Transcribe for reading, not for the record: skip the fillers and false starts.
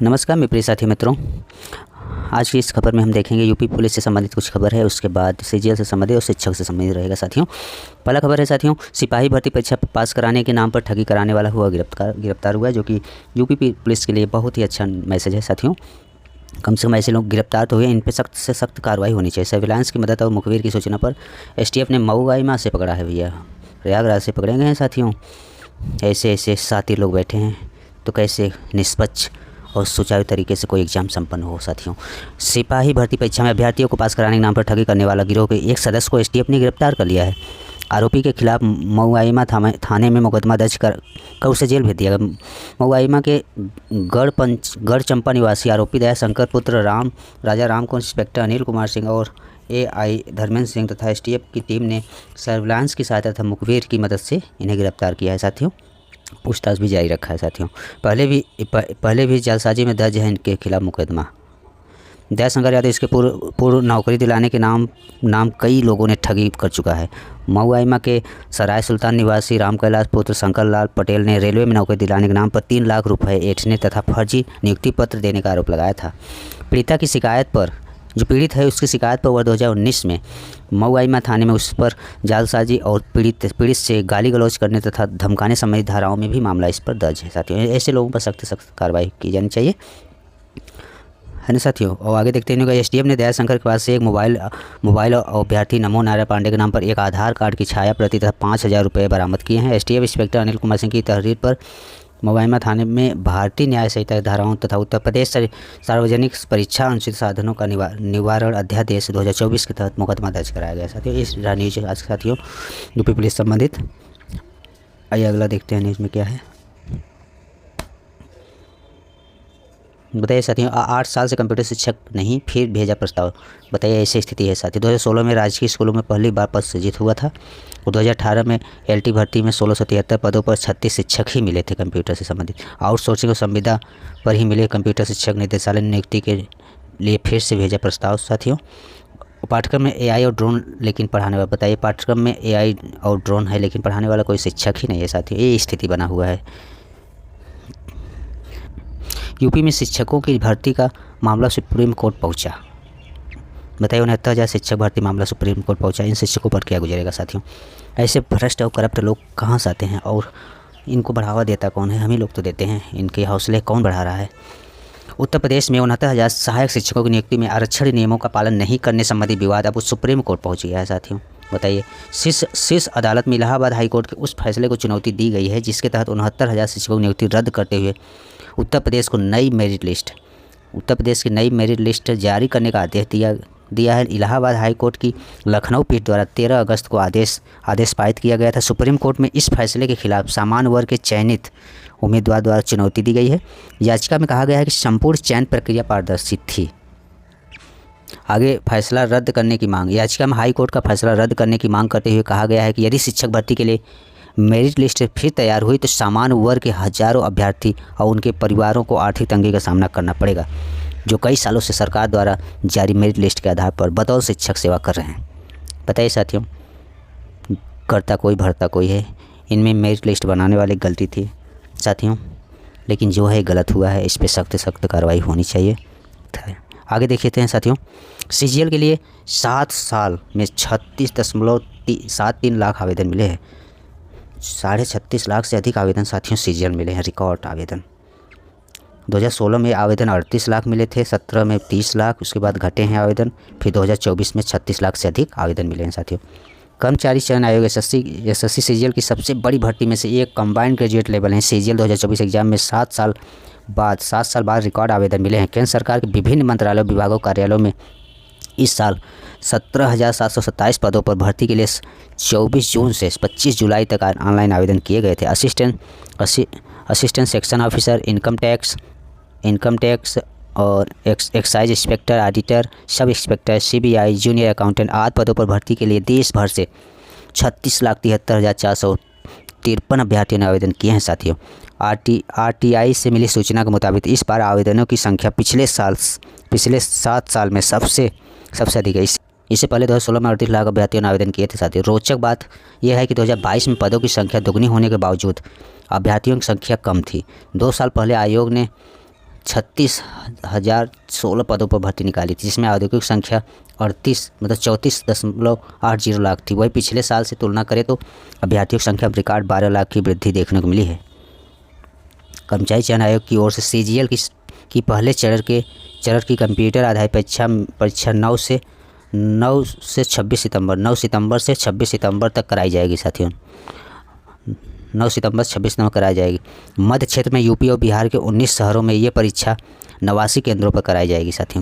नमस्कार मेरे प्रिय साथी मित्रों। आज की इस खबर में हम देखेंगे यूपी पुलिस से संबंधित कुछ खबर है, उसके बाद सीजीएल से संबंधित और शिक्षक से संबंधित रहेगा साथियों। पहला खबर है साथियों, सिपाही भर्ती परीक्षा पास कराने के नाम पर ठगी कराने वाला हुआ गिरफ्तार हुआ है, जो कि यूपी पुलिस के लिए बहुत ही अच्छा मैसेज है साथियों। कम से कम ऐसे लोग गिरफ्तार तो हुए, इन पर सख्त से सख्त कार्रवाई होनी चाहिए। सर्विलांस की मदद और मुखबिर की सूचना पर एसटीएफ ने मऊ गाइमा से पकड़ा है भैया, प्रयागराज से पकड़े गए हैं साथियों। ऐसे ऐसे साथी लोग बैठे हैं तो कैसे निष्पक्ष और सुचारू तरीके से कोई एग्जाम संपन्न हो साथियों। सिपाही भर्ती परीक्षा में अभ्यर्थियों को पास कराने के नाम पर ठगी करने वाला गिरोह के एक सदस्य को एसटीएफ ने गिरफ्तार कर लिया है। आरोपी के खिलाफ मऊआइमा थाने में मुकदमा दर्ज कर उसे जेल भेज दिया गया। मऊआइमा के गढ़ चंपा निवासी आरोपी दया शंकर पुत्र राजा राम को इंस्पेक्टर अनिल कुमार सिंह और एआई धर्मेंद्र सिंह तथा एसटीएफ की टीम ने सर्विलांस की सहायता तथा मुखबिर की मदद से इन्हें गिरफ्तार किया है साथियों। पूछताछ भी जारी रखा है साथियों। पहले भी जालसाजी में दर्ज है इनके खिलाफ मुकदमा। दयाशंकर यादव इसके पूर्व नौकरी दिलाने के नाम कई लोगों ने ठगी कर चुका है। मऊआइमा के सराय सुल्तान निवासी राम कैलाश पुत्र शंकर लाल पटेल ने रेलवे में नौकरी दिलाने के नाम पर 3 लाख रुपए ऐंठने तथा फर्जी नियुक्ति पत्र देने का आरोप लगाया था। पीड़िता की शिकायत पर जो पीड़ित है उसकी शिकायत पर वर्ष 2019 में मऊआइमा थाने में उस पर जालसाजी और पीड़ित से गाली गलौज करने तथा धमकाने संबंधी धाराओं में भी मामला इस पर दर्ज है साथियों। ऐसे लोगों पर सख्त से सख्त कार्रवाई की जानी चाहिए, है ना साथियों। और आगे देखते हैं, एसटीएफ ने दयाशंकर के पास से एक मोबाइल और अभ्यर्थी नमो नारायण पांडे के नाम पर एक आधार कार्ड की छाया प्रति तथा 5,000 रुपये बरामद किए हैं। एसटीएफ इंस्पेक्टर अनिल कुमार सिंह की तहरीर पर मऊआइमा थाने में भारतीय न्याय संहिता धाराओं तथा उत्तर प्रदेश सार्वजनिक परीक्षा अनुचित साधनों का निवारण अध्यादेश 2024 के तहत मुकदमा दर्ज कराया गया साथियों। इस न्यूज आज साथियों यूपी पुलिस संबंधित। आइए अगला देखते हैं न्यूज़ में क्या है। बताइए साथियों, 8 साल से कंप्यूटर शिक्षक नहीं, फिर भेजा प्रस्ताव। बताइए ऐसी स्थिति है साथियों। 2016 में राजकीय स्कूलों में पहली बार पद सृजित हुआ था और 2018 में एलटी भर्ती में 1673 पदों पर 36 शिक्षक ही मिले थे कंप्यूटर से संबंधित। आउटसोर्सिंग और संविदा पर ही मिले कंप्यूटर शिक्षक निदेशालय ने नियुक्ति के लिए फिर से भेजा प्रस्ताव साथियों। पाठ्यक्रम में एआई और ड्रोन लेकिन पढ़ाने वाला, बताइए पाठ्यक्रम में एआई और ड्रोन है लेकिन पढ़ाने वाला कोई शिक्षक ही नहीं है साथियों। ये स्थिति बना हुआ है। यूपी में शिक्षकों की भर्ती का मामला सुप्रीम कोर्ट पहुंचा। बताइए 69,000 शिक्षक भर्ती मामला सुप्रीम कोर्ट पहुंचा। इन शिक्षकों पर क्या गुजरेगा साथियों। ऐसे भ्रष्ट और करप्ट लोग कहां से आते हैं और इनको बढ़ावा देता कौन है? हम ही लोग तो देते हैं। इनके हौसले कौन बढ़ा रहा है? उत्तर प्रदेश में 69,000 सहायक शिक्षकों की नियुक्ति में आरक्षण नियमों का पालन नहीं करने संबंधी विवाद अब सुप्रीम कोर्ट पहुँच गया है साथियों। बताइए शीर्ष अदालत में इलाहाबाद हाईकोर्ट के उस फैसले को चुनौती दी गई है जिसके तहत 69,000 शिक्षकों की नियुक्ति रद्द करते हुए उत्तर प्रदेश की नई मेरिट लिस्ट जारी करने का आदेश दिया है। इलाहाबाद हाई कोर्ट की लखनऊ पीठ द्वारा 13 अगस्त को आदेश पारित किया गया था। सुप्रीम कोर्ट में इस फैसले के खिलाफ सामान्य वर्ग के चयनित उम्मीदवार द्वारा चुनौती दी गई है। याचिका में कहा गया है कि संपूर्ण चयन प्रक्रिया पारदर्शी थी। आगे फैसला रद्द करने की मांग। याचिका में हाई कोर्ट का फैसला रद्द करने की मांग करते हुए कहा गया है कि यदि शिक्षक भर्ती के लिए मेरिट लिस्ट फिर तैयार हुई तो सामान्य वर्ग के हजारों अभ्यर्थी और उनके परिवारों को आर्थिक तंगी का सामना करना पड़ेगा, जो कई सालों से सरकार द्वारा जारी मेरिट लिस्ट के आधार पर बतौर शिक्षक सेवा कर रहे हैं। बताइए साथियों, करता कोई भरता कोई है। इनमें मेरिट लिस्ट बनाने वाले गलती थी साथियों, लेकिन जो है गलत हुआ है, इस पर सख्त कार्रवाई होनी चाहिए। आगे देखते हैं साथियों, सीजीएल के लिए 7 साल में 36.73 लाख आवेदन मिले हैं। 36.5 लाख से अधिक आवेदन साथियों सीजीएल मिले हैं, रिकॉर्ड आवेदन। 2016 में आवेदन 38 लाख मिले थे, 17 में 30 लाख, उसके बाद घटे हैं आवेदन, फिर 2024 में 36 लाख से अधिक आवेदन मिले हैं साथियों। कर्मचारी चयन आयोग एसएससी सीजीएल की सबसे बड़ी भर्ती में से एक कंबाइंड ग्रेजुएट लेवल है। सीजीएल 2024 एग्जाम में 7 साल बाद रिकॉर्ड आवेदन मिले हैं। केंद्र सरकार के विभिन्न मंत्रालयों विभागों कार्यालयों में इस साल 17,727 पदों पर भर्ती के लिए 24 जून से 25 जुलाई तक ऑनलाइन आवेदन किए गए थे। Assistant section officer, income tax और excise inspector, auditor, sub inspector, CBI, junior accountant आदि पदों पर भर्ती के लिए देश भर से 36,73,453 अभ्यर्थियों ने आवेदन किए हैं साथियों। आरटीआई से मिली सूचना के मुताबिक इस बार आवेदनों की संख्या पिछले 7 साल में सबसे अधिक है। इससे पहले 2016 में 38 लाख अभ्यर्थियों ने आवेदन किए थे साथियों। रोचक बात यह है कि 2022 में पदों की संख्या दोगुनी होने के बावजूद अभ्यर्थियों की संख्या कम थी। 2 साल पहले आयोग ने 36,016 पदों पर भर्ती निकाली थी, जिसमें औद्योगिक संख्या 34.80 लाख थी। वही पिछले साल से तुलना करें तो अभ्यर्थियों की संख्या में रिकॉर्ड 12 लाख की वृद्धि देखने को मिली है। कर्मचारी चयन आयोग की ओर से सीजीएल की पहले चरण की कंप्यूटर आधारित परीक्षा 9 से 26 सितंबर तक कराई जाएगी साथियों। 9 सितंबर से 26 सितंबर कराई जाएगी। मध्य क्षेत्र में यूपी और बिहार के 19 शहरों में ये परीक्षा 89 केंद्रों पर कराई जाएगी साथियों।